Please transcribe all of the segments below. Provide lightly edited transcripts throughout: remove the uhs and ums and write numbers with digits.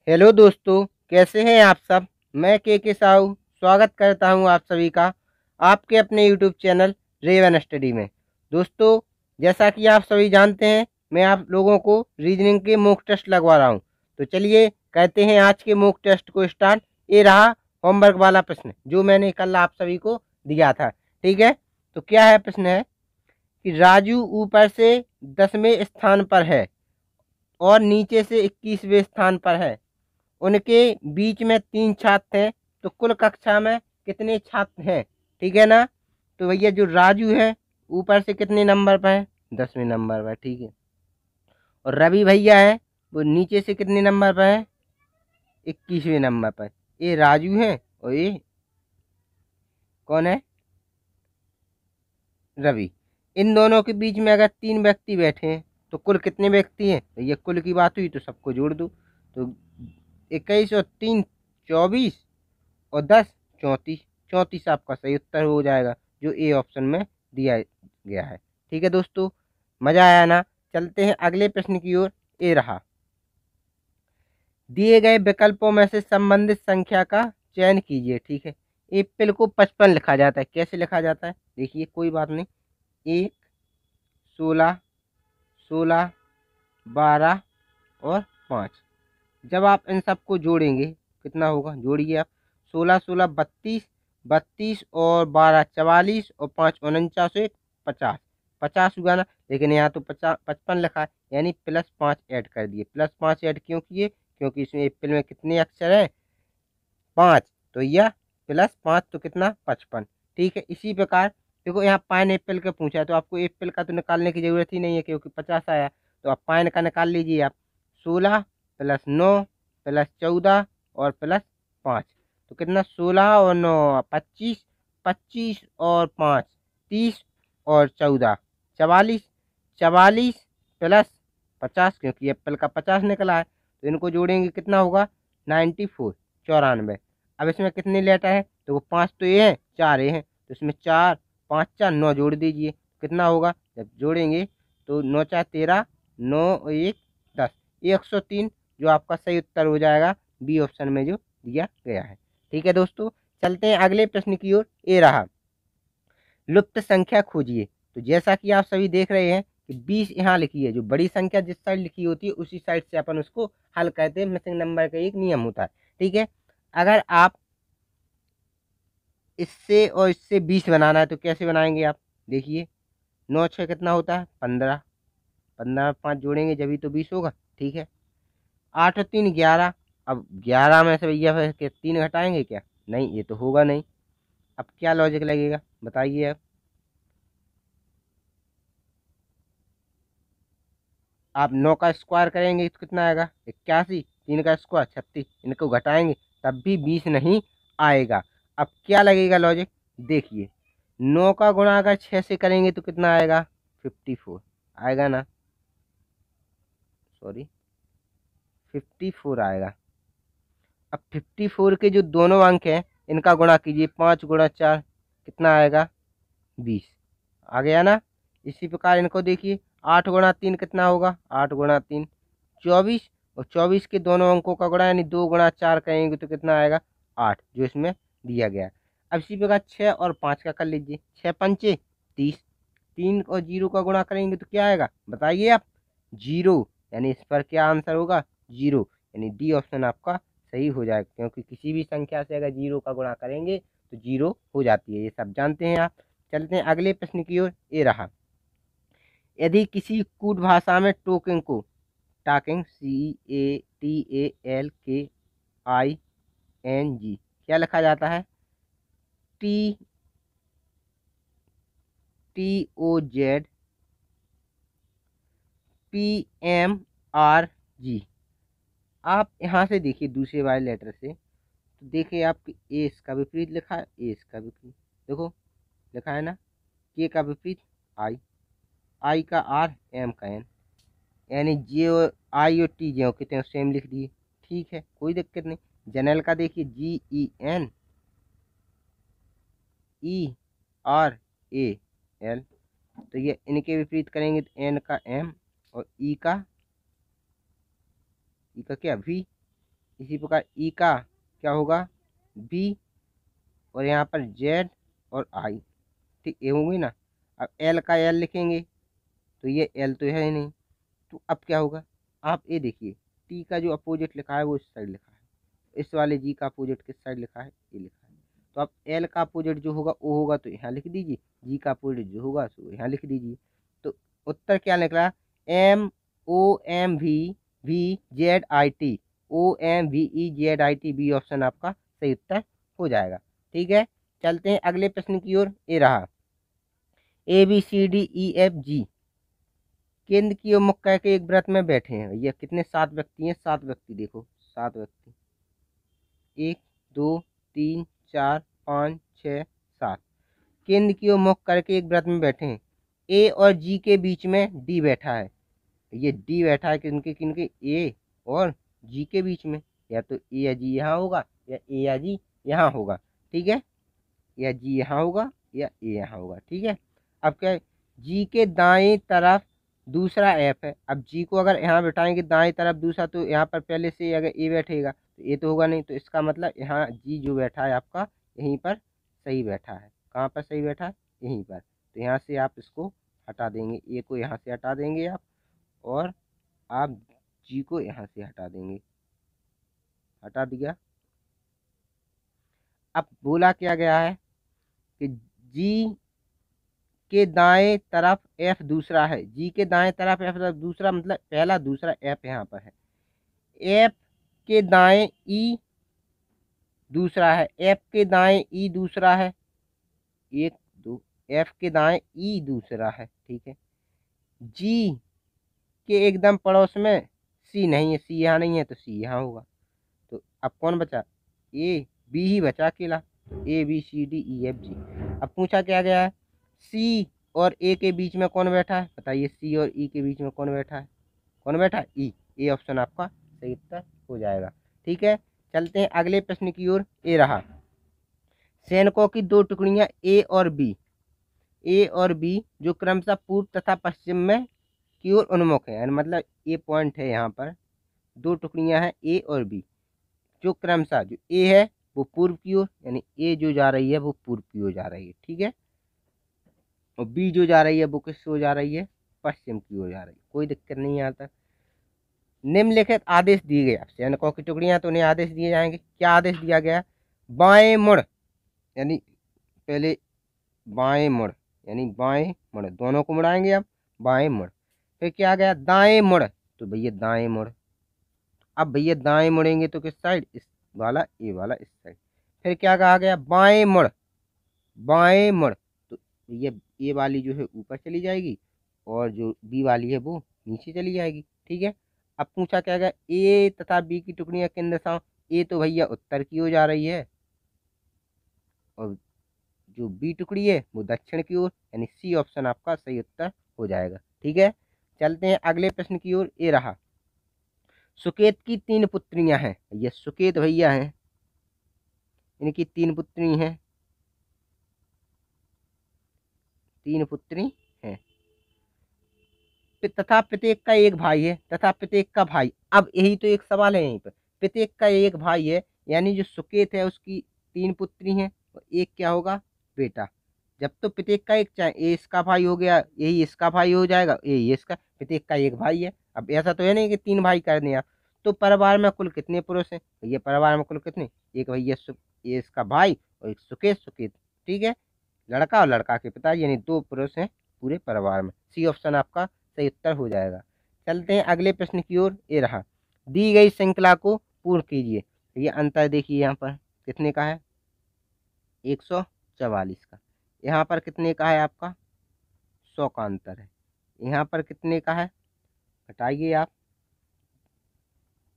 Hello दोस्तों, कैसे हैं आप सब। मैं के साहू स्वागत करता हूं आप सभी का आपके अपने यूट्यूब चैनल रेवन स्टडी में। दोस्तों, जैसा कि आप सभी जानते हैं, मैं आप लोगों को रीजनिंग के मॉक टेस्ट लगवा रहा हूं। तो चलिए कहते हैं आज के मॉक टेस्ट को स्टार्ट। ये रहा होमवर्क वाला प्रश्न जो मैंने कल आप सभी को दिया था। ठीक है, तो क्या है प्रश्न है कि राजू ऊपर से 10वें स्थान पर है और नीचे से 21वें स्थान पर है। उनके बीच में 3 छात्र हैं, तो कुल कक्षा में कितने छात्र हैं। ठीक है ना। तो भैया जो राजू है ऊपर से कितने नंबर पर है, 10वें नंबर पर। ठीक है, और रवि भैया है वो नीचे से कितने नंबर पर है, 21वें नंबर पर। ये राजू है और ये कौन है, रवि। इन दोनों के बीच में अगर 3 व्यक्ति बैठे हैं तो कुल कितने व्यक्ति हैं। तो ये कुल की बात हुई तो सबको जोड़ दो। तो 21 और 3 24 और 10 34। 34 आपका सही उत्तर हो जाएगा जो ए ऑप्शन में दिया गया है। ठीक है दोस्तों, मजा आया ना। चलते हैं अगले प्रश्न की ओर। ए रहा, दिए गए विकल्पों में से संबंधित संख्या का चयन कीजिए। ठीक है, एप्पल को 55 लिखा जाता है। कैसे लिखा जाता है देखिए, कोई बात नहीं। 1 16 16 12 और 5। जब आप इन सबको जोड़ेंगे कितना होगा, जोड़िए आप। 16 16 32, 32 और 12 44 और 5 49 एक 50। 50 हुआ ना, लेकिन यहाँ तो 55 लिखा है, यानी +5 ऐड कर दिए। +5 ऐड क्यों किए, क्योंकि इसमें एप्पल में कितने अक्षर हैं, 5। तो यह +5 तो कितना 55। ठीक है, इसी प्रकार देखो यहाँ पाइन एप्पल का पूछा है, तो आपको एप्पल का तो निकालने की जरूरत ही नहीं है क्योंकि 50 आया। तो आप पाइन का निकाल लीजिए आप। 16 + 9 + 14 और +5, तो कितना 16 और 9 25, 25 और 5 30 और 14 44, 44 +50 क्योंकि एप्पल का 50 निकला है। तो इनको जोड़ेंगे कितना होगा 94, 94। अब इसमें कितने लेटर हैं, तो वो 5 तो ये हैं, 4 ये हैं, तो इसमें 4 5 4 9 जोड़ दीजिए। कितना होगा जब जोड़ेंगे तो 9 4 13, 9 और 1 10, 103 जो आपका सही उत्तर हो जाएगा बी ऑप्शन में जो दिया गया है। ठीक है दोस्तों, चलते हैं अगले प्रश्न की ओर। ए रहा, लुप्त संख्या खोजिए। तो जैसा कि आप सभी देख रहे हैं कि 20 यहाँ लिखी है, जो बड़ी संख्या जिस साइड लिखी होती है उसी साइड से अपन उसको हल करते हैं। मिसिंग नंबर का एक नियम होता है। ठीक है, अगर आप इससे और इससे 20 बनाना है तो कैसे बनाएंगे आप देखिए। 9 6 कितना होता है 15, 15 5 जोड़ेंगे जभी तो 20 होगा। ठीक है, 8 और 3 11। अब 11 में से भैया फिर 3 घटाएंगे क्या, नहीं ये तो होगा नहीं। अब क्या लॉजिक लगेगा बताइए आप। आप 9 का स्क्वायर करेंगे तो कितना आएगा 81, 3 का स्क्वायर 36, इनको घटाएंगे तब भी 20 नहीं आएगा। अब क्या लगेगा लॉजिक देखिए, 9 का गुणा अगर 6 से करेंगे तो कितना आएगा 54 आएगा ना, सॉरी 54 आएगा। अब 54 के जो दोनों अंक हैं इनका गुणा कीजिए, 5 गुणा 4 कितना आएगा 20 आ गया ना। इसी प्रकार इनको देखिए, 8 गुणा 3 कितना होगा, 8 गुणा 3 24, और 24 के दोनों अंकों का गुणा यानी 2 गुणा 4 करेंगे तो कितना आएगा 8 जो इसमें दिया गया है। अब इसी प्रकार 6 और 5 का कर लीजिए, 6 पंचे 30, 3 और 0 का गुणा करेंगे तो क्या आएगा बताइए आप 0, यानी इस पर क्या आंसर होगा 0, यानी डी ऑप्शन आपका सही हो जाएगा क्योंकि किसी भी संख्या से अगर 0 का गुणा करेंगे तो 0 हो जाती है, ये सब जानते हैं आप। चलते हैं अगले प्रश्न की ओर। ये रहा, यदि किसी कूट भाषा में टोकिंग को टाकिंग CATALKING क्या लिखा जाता है, TOZPMRG। आप यहाँ से देखिए दूसरे वाले लेटर से, तो देखिए आपकी ए इसका विपरीत लिखा है, ए इसका विपरीत देखो लिखा है ना, के का विपरीत आई, आई का आर, एम का एन, यानी जे और आई और टी जो कितने सेम लिख दिए। ठीक है, कोई दिक्कत नहीं। जनरल का देखिए GENERAL, तो ये इनके विपरीत करेंगे तो एन का एम और ई का क्या वी, इसी प्रकार ई का क्या होगा बी, और यहाँ पर जेड और आई, ठीक ये होंगी ना। अब एल का एल लिखेंगे तो ये एल तो है ही नहीं, तो अब क्या होगा, आप ये देखिए टी का जो अपोजिट लिखा है वो इस साइड लिखा है, इस वाले जी का अपोजिट किस साइड लिखा है, ये लिखा है। तो आप एल का अपोजिट जो होगा वो होगा तो यहाँ लिख दीजिए, जी का अपोजिट जो होगा तो यहाँ लिख दीजिए। तो उत्तर क्या निकला, M O M V Z I T, O M V E Z I T, B option आपका सही उत्तर हो जाएगा। ठीक है, चलते हैं अगले प्रश्न की ओर। ये रहा A B C D E F G, केंद्र की ओर मुख करके एक व्रत में बैठे हैं। ये कितने, 7 व्यक्ति हैं, 7 व्यक्ति, देखो 7 व्यक्ति, 1 2 3 4 5 6 7, केंद्र की ओर मुख करके एक व्रत में बैठे हैं। ए और जी के बीच में डी बैठा है। ये डी बैठा है किनके किनके, ए और जी के बीच में, या तो ए या जी यहाँ होगा या ए या जी यहाँ होगा। ठीक है, या जी यहाँ होगा या ए यहाँ होगा। ठीक है, अब क्या है, जी के दाएं तरफ दूसरा एफ है। अब जी को अगर यहाँ बैठाएंगे दाएं तरफ दूसरा, तो यहाँ पर पहले से अगर ए बैठेगा तो ए तो होगा नहीं, तो इसका मतलब यहाँ जी जो बैठा है आपका यहीं पर सही बैठा है। कहाँ पर सही बैठा है, यहीं पर। तो यहाँ से आप इसको हटा देंगे, ए को यहाँ से हटा देंगे आप, और आप जी को यहाँ से हटा देंगे, हटा दिया। अब बोला क्या गया है कि जी के दाएं तरफ एफ दूसरा है, जी के दाएं तरफ एफ दूसरा, मतलब पहला दूसरा एफ यहाँ पर है। एफ के दाएं ई दूसरा है, एफ के दाएं ई दूसरा है, 1 2, एफ के दाएं ई दूसरा है। ठीक है, जी के एकदम पड़ोस में सी नहीं है, सी यहाँ नहीं है तो सी यहाँ होगा। तो अब कौन बचा, ए बी ही बचा अकेला, A B C D E F G. अब पूछा क्या गया है, सी और ए के बीच में कौन बैठा है, बताइए सी और ई के बीच में कौन बैठा है, कौन बैठा है, ई। ए ऑप्शन आपका सही उत्तर हो जाएगा। ठीक है, चलते हैं अगले प्रश्न की ओर। ए रहा सैनिकों की 2 टुकड़ियां ए और बी जो क्रमशः पूर्व तथा पश्चिम में की ओर उन्मुख है, यानी मतलब ये पॉइंट है, यहाँ पर 2 टुकड़ियां हैं ए और बी, जो क्रमशः जो ए है वो पूर्व की ओर, यानी ए जो जा रही है वो पूर्व की ओर जा रही है। ठीक है, और बी जो जा रही है वो किस ओर जा रही है, पश्चिम की ओर जा रही है। कोई दिक्कत नहीं आता। निम्नलिखित आदेश दिए गए, सैनिकों की टुकड़ियां तो उन्हें आदेश दिए जाएंगे। क्या आदेश दिया गया, बाएं मुड़, यानी पहले बाएं मुड़, यानी बाएं मुड़, दोनों को मुड़ाएंगे अब, बाएं मुड़। फिर क्या गया, दाएं मुड़, तो भैया दाएं मुड़। अब भैया दाएं मुड़ेंगे तो किस साइड, इस वाला, ए वाला इस साइड। फिर क्या कहा गया, बाएं मुड़, बाएं मुड़, तो ये ए वाली जो है ऊपर चली जाएगी और जो बी वाली है वो नीचे चली जाएगी। ठीक है, अब पूछा क्या गया, ए तथा बी की टुकड़ियां किन दिशाओं, ए तो भैया उत्तर की ओर जा रही है और जो बी टुकड़ी है वो दक्षिण की ओर, यानी सी ऑप्शन आपका सही उत्तर हो जाएगा। ठीक है, चलते हैं अगले प्रश्न की ओर। ए रहा सुकेत की 3 पुत्रियां हैं, ये सुकेत भैया हैं, इनकी 3 पुत्री हैं, 3 पुत्री हैं, तथा प्रत्येक का एक भाई है, तथा प्रत्येक का भाई। अब यही तो एक सवाल है यहीं पर, प्रत्येक का एक भाई है, यानी जो सुकेत है उसकी 3 पुत्री हैं और एक क्या होगा, बेटा। जब तो प्रत्येक का एक, चाहे ये इसका भाई हो गया, यही इसका भाई हो जाएगा, ये इसका, प्रत्येक का एक भाई है। अब ऐसा तो है नहीं कि 3 भाई कर दें आप। तो परिवार में कुल कितने पुरुष हैं, ये परिवार में कुल कितने, एक भैया ये इसका भाई और एक सुकेत, सुकेत। ठीक है, लड़का और लड़का के पिता, यानी 2 पुरुष हैं पूरे परिवार में। सी ऑप्शन आपका सही उत्तर हो जाएगा। चलते हैं अगले प्रश्न की ओर। ये रहा दी गई श्रृंखला को पूर्ण कीजिए। ये अंतर देखिए, यहाँ पर कितने का है, 144 का। यहाँ पर कितने का है आपका, 100 का अंतर है। यहाँ पर कितने का है, घटाइए आप,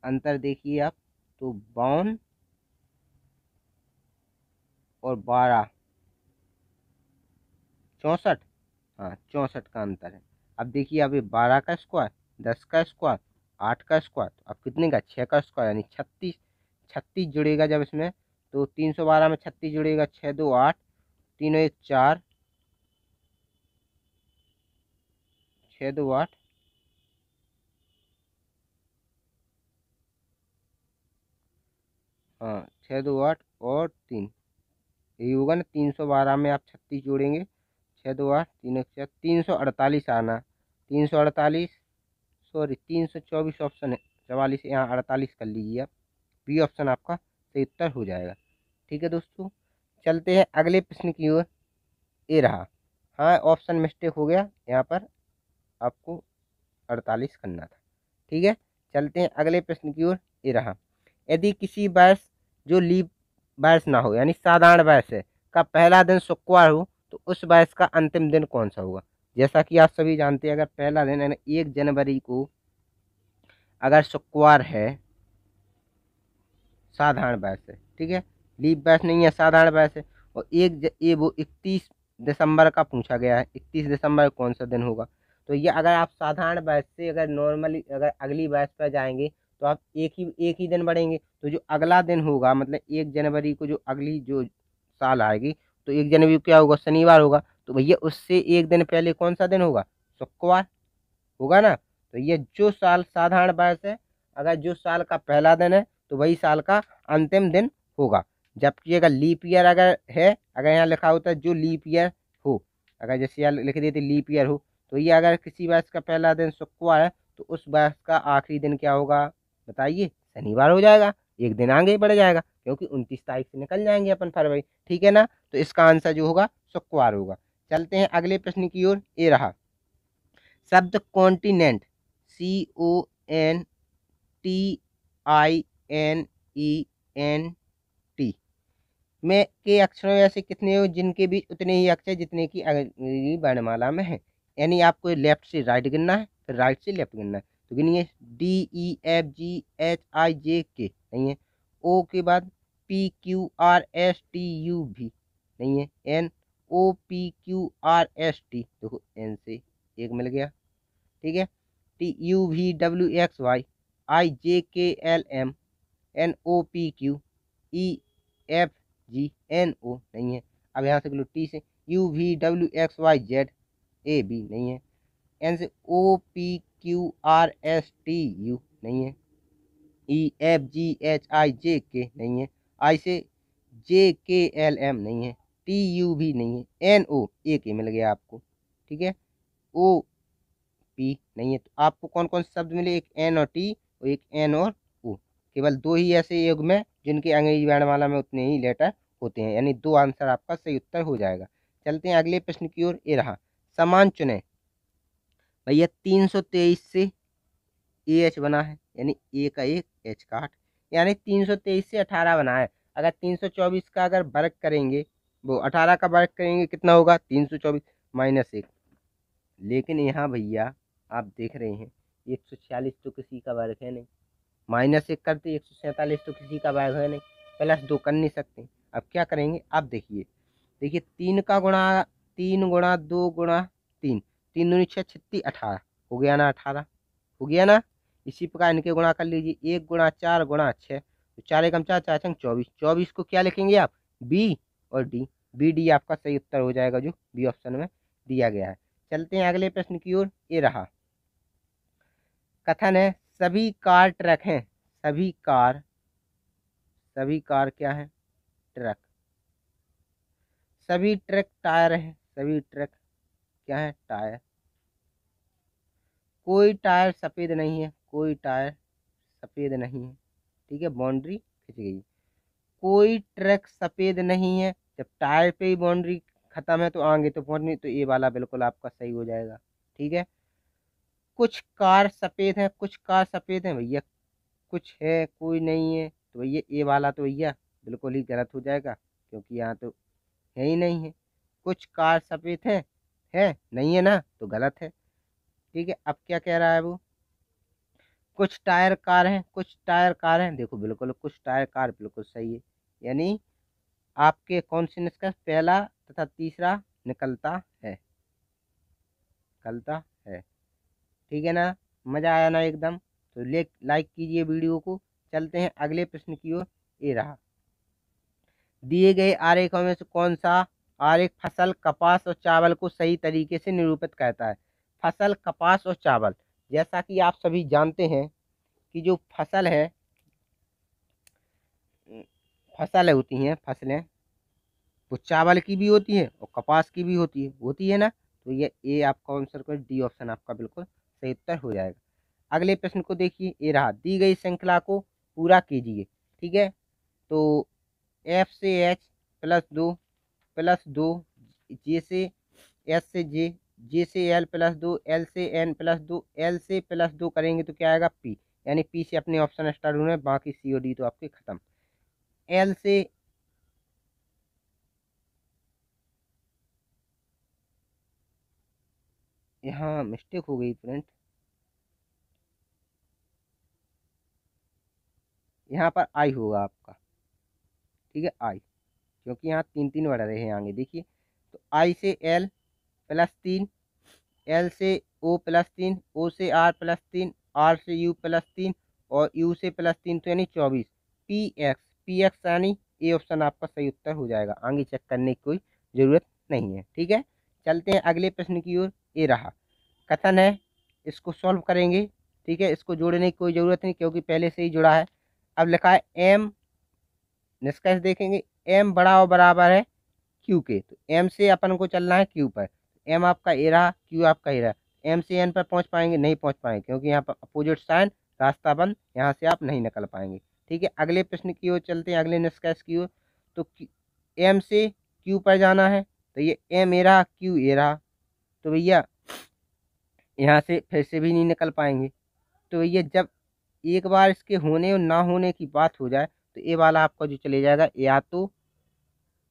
अंतर देखिए आप, तो 52 और 12, 64, हाँ 64 का अंतर है। अब देखिए, अब ये 12 का स्क्वायर, 10 का स्क्वायर, 8 का स्क्वायर, तो अब कितने का, 6 का स्क्वायर, यानी 36, 36 जुड़ेगा जब इसमें, तो 312 में 36 जुड़ेगा, 6 2 8, 3 1 4, 6 2 8, हाँ 6 2 8 और 3, यही होगा ना। 312 में आप 36 जोड़ेंगे, 6 2 8 3 1 4, 348 आना। 348, सॉरी 324 ऑप्शन है, 44 यहाँ 48 कर लीजिए आप। बी ऑप्शन आपका सही उत्तर हो जाएगा। ठीक है दोस्तों, चलते हैं अगले प्रश्न की ओर। ये रहा, हाँ ऑप्शन मिस्टेक हो गया, यहाँ पर आपको 48 करना था। ठीक है, चलते हैं अगले प्रश्न की ओर। ये रहा, यदि किसी वर्ष जो लीप वर्ष ना हो यानी साधारण वर्ष है का पहला दिन शुक्रवार हो तो उस वर्ष का अंतिम दिन कौन सा होगा। जैसा कि आप सभी जानते हैं, अगर पहला दिन यानी 1 जनवरी को अगर शुक्रवार है, साधारण वर्ष है, ठीक है, लीप वर्ष नहीं है, साधारण वर्ष है, और ये वो 31 दिसंबर का पूछा गया है, 31 दिसंबर कौन सा दिन होगा। तो ये अगर आप साधारण वर्ष से अगर नॉर्मली अगर अगली वर्ष पर जाएंगे तो आप एक ही दिन बढ़ेंगे, तो जो अगला दिन होगा मतलब 1 जनवरी को जो अगली जो साल आएगी, तो 1 जनवरी को क्या होगा, शनिवार होगा। तो भैया उससे एक दिन पहले कौन सा दिन होगा, शुक्रवार होगा ना। तो ये जो साल साधारण वर्ष है, अगर जो साल का पहला दिन है तो वही साल का अंतिम दिन होगा। जबकि अगर लीप ईयर अगर है, अगर यहाँ लिखा होता है जो लीप ईयर हो, अगर जैसे यहाँ लिख देते लीप ईयर हो, तो ये अगर किसी वर्ष का पहला दिन शुक्रवार है तो उस वर्ष का आखिरी दिन क्या होगा बताइए, शनिवार हो जाएगा, एक दिन आगे बढ़ जाएगा, क्योंकि 29 तारीख से निकल जाएंगे अपन फरवरी। ठीक है ना, तो इसका आंसर जो होगा शुक्रवार होगा। चलते हैं अगले प्रश्न की ओर। ये रहा, शब्द कॉन्टिनेंट CONTINENT में के अक्षरों ऐसे कितने हो जिनके बीच उतने ही अक्षर जितने की अंग्रेजी वर्णमाला में है। यानी आपको लेफ्ट से राइट गिनना है, फिर राइट से लेफ्ट गिनना है। तो गिनिए, DEFGHIJK नहीं है, ओ के बाद PQRSTU भी नहीं है, NOPQRST देखो एन से एक मिल गया। ठीक है, TUVWXYIJKLMNOPQEFGNO नहीं है। अब यहाँ से बोलो टी से UVWXYZAB नहीं है, एन से OPQRSTU नहीं है, EFGHIJK नहीं है, आई से JKLM नहीं है, TU भी नहीं है, NO एक ही मिल गया आपको। ठीक है, ओ पी नहीं है। तो आपको कौन कौन से शब्द मिले, एक एन और टी और एक एन और ओ, केवल दो ही ऐसे युग में जिनके अंग्रेजी वर्णमाला में उतने ही लेटर होते हैं, यानी दो आंसर आपका सही उत्तर हो जाएगा। चलते हैं अगले प्रश्न की ओर। ये रहा, समान चुने भैया 323 से ए एच बना है, यानी ए का एक एच का 8, यानी 323 से 18 बना है। अगर 324 का अगर वर्ग करेंगे, वो 18 का वर्ग करेंगे कितना होगा, 324 माइनस 1। लेकिन यहाँ भैया आप देख रहे हैं 146 तो किसी का वर्ग है नहीं, माइनस 1 करते 147 तो किसी का वर्ग है नहीं, प्लस 2 कर नहीं सकते। अब क्या करेंगे, आप देखिए, देखिए 3 का गुणा 3 गुणा 2 गुणा 3, 3 दूनी 6 36 18 हो गया ना, 18 हो गया ना। इसी प्रकार इनके गुणा कर लीजिए, 1 गुणा 4 गुणा 6, तो 4 एकम 4 4 छंग 24, 24 को क्या लिखेंगे आप, बी और डी, बी डी आपका सही उत्तर हो जाएगा जो बी ऑप्शन में दिया गया है। चलते हैं अगले प्रश्न की ओर। ये रहा, कथन है सभी कार ट्रक हैं, सभी कार क्या है, ट्रक। सभी ट्रक टायर हैं, सभी ट्रक क्या है, टायर। कोई टायर सफ़ेद नहीं है, कोई टायर सफ़ेद नहीं है। ठीक है, बाउंड्री खिंच गई। कोई ट्रक सफ़ेद नहीं है, जब टायर पे ही बाउंड्री खत्म है तो आगे तो पहुंच नहीं, तो ये वाला बिल्कुल आपका सही हो जाएगा। ठीक है, कुछ कार सफ़ेद है, कुछ कार सफ़ेद है भैया, कुछ है कोई नहीं है, तो भैया ये वाला तो भैया बिल्कुल ही गलत हो जाएगा, क्योंकि यहाँ तो है ही नहीं है। कुछ कार सफ़ेद है नहीं है ना, तो गलत है। ठीक है, अब क्या कह रहा है वो, कुछ टायर कार हैं, कुछ टायर कार हैं, देखो बिल्कुल कुछ टायर कार बिल्कुल सही है, यानी आपके कौन से निष्कर्ष, पहला तथा तीसरा निकलता है, निकलता है। ठीक है ना, मज़ा आया ना एकदम, तो लाइक कीजिए वीडियो को। चलते हैं अगले प्रश्न की ओर। ये रहा, दिए गए आरेखों में से कौन सा आरेख फसल कपास और चावल को सही तरीके से निरूपित करता है। फसल कपास और चावल, जैसा कि आप सभी जानते हैं कि जो फसल है फसल होती हैं, फसलें, वो चावल की भी होती है और कपास की भी होती है ना। तो ये ए आपका आंसर को, डी ऑप्शन आपका बिल्कुल सही उत्तर हो जाएगा। अगले प्रश्न को देखिए, ये रहा, दी गई श्रृंखला को पूरा कीजिए। ठीक है, तो एफ से एच प्लस दो जे से एस से जे से एल +2, एल से एन +2, एल से +2 करेंगे तो क्या आएगा पी, यानी पी से अपने ऑप्शन स्टार्ट होने, बाकी सी और डी तो आपके खत्म। एल से यहाँ मिस्टेक हो गई फ्रेंड, यहाँ पर आई होगा आपका। ठीक है, आई, क्योंकि यहाँ 3 3 बढ़ रहे हैं आगे, देखिए। तो आई से एल +3, एल से ओ +3, ओ से आर +3, आर से यू +3 और यू से +3, तो यानी 24। पी एक्स यानी ए ऑप्शन आपका सही उत्तर हो जाएगा, आगे चेक करने की कोई ज़रूरत नहीं है। ठीक है, चलते हैं अगले प्रश्न की ओर। ये रहा, कथन है, इसको सॉल्व करेंगे। ठीक है, इसको जोड़ने की कोई ज़रूरत नहीं क्योंकि पहले से ही जुड़ा है। अब लिखा है एम, निष्कर्ष देखेंगे, एम बड़ा और बराबर है क्यू के, तो एम से अपन को चलना है क्यू पर। एम आपका ए रहा, क्यू आपका ए रहा। एम से एन पर पहुंच पाएंगे, नहीं पहुंच पाएंगे क्योंकि यहाँ पर अपोजिट साइन, रास्ता बंद, यहाँ से आप नहीं निकल पाएंगे। ठीक है, अगले प्रश्न की ओर चलते हैं, अगले निष्कर्ष की ओर। तो एम से क्यू पर जाना है, तो ये एम ए रहा, क्यू ए रहा, तो भैया यहाँ से फिर से भी नहीं निकल पाएंगे। तो भैया जब एक बार इसके होने और ना होने की बात हो जाए तो ये वाला आपका जो चले जाएगा, या तो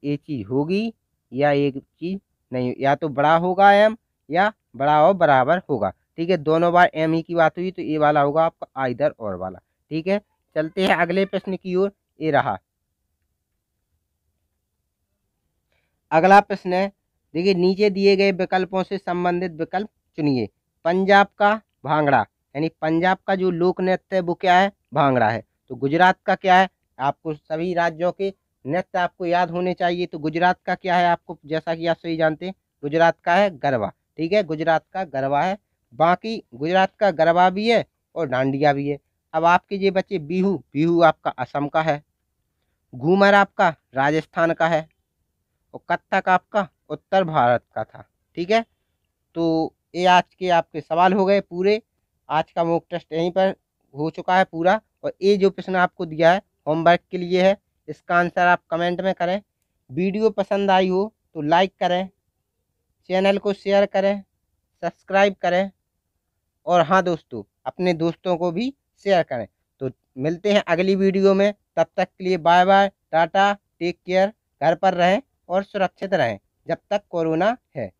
ये चीज़ होगी या एक चीज़ नहीं, या तो बड़ा होगा एम या बड़ा और बराबर होगा। ठीक है, दोनों बार एम ही की बात हुई तो ये वाला होगा आपका आइदर और वाला। ठीक है, चलते हैं अगले प्रश्न की ओर। ये रहा, अगला प्रश्न है, देखिए, नीचे दिए गए विकल्पों से संबंधित विकल्प चुनिए। पंजाब का भांगड़ा, यानी पंजाब का जो लोक नृत्य है वो क्या है, भांगड़ा है। तो गुजरात का क्या है, आपको सभी राज्यों के नृत्य आपको याद होने चाहिए। तो गुजरात का क्या है, आपको जैसा कि आप सही जानते हैं, गुजरात का है गरबा। ठीक है, गुजरात का गरबा है। बाकी गुजरात का गरबा भी है और डांडिया भी है। अब आपके ये बच्चे, बिहू, बिहू आपका असम का है, घूमर आपका राजस्थान का है और कथक आपका उत्तर भारत का था। ठीक है, तो ये आज के आपके सवाल हो गए पूरे। आज का मॉक टेस्ट यहीं पर हो चुका है पूरा, और ये जो प्रश्न आपको दिया है होमवर्क के लिए है, इसका आंसर आप कमेंट में करें। वीडियो पसंद आई हो तो लाइक करें, चैनल को शेयर करें, सब्सक्राइब करें, और हाँ दोस्तों, अपने दोस्तों को भी शेयर करें। तो मिलते हैं अगली वीडियो में, तब तक के लिए बाय बाय, टाटा, टेक केयर, घर पर रहें और सुरक्षित रहें जब तक कोरोना है।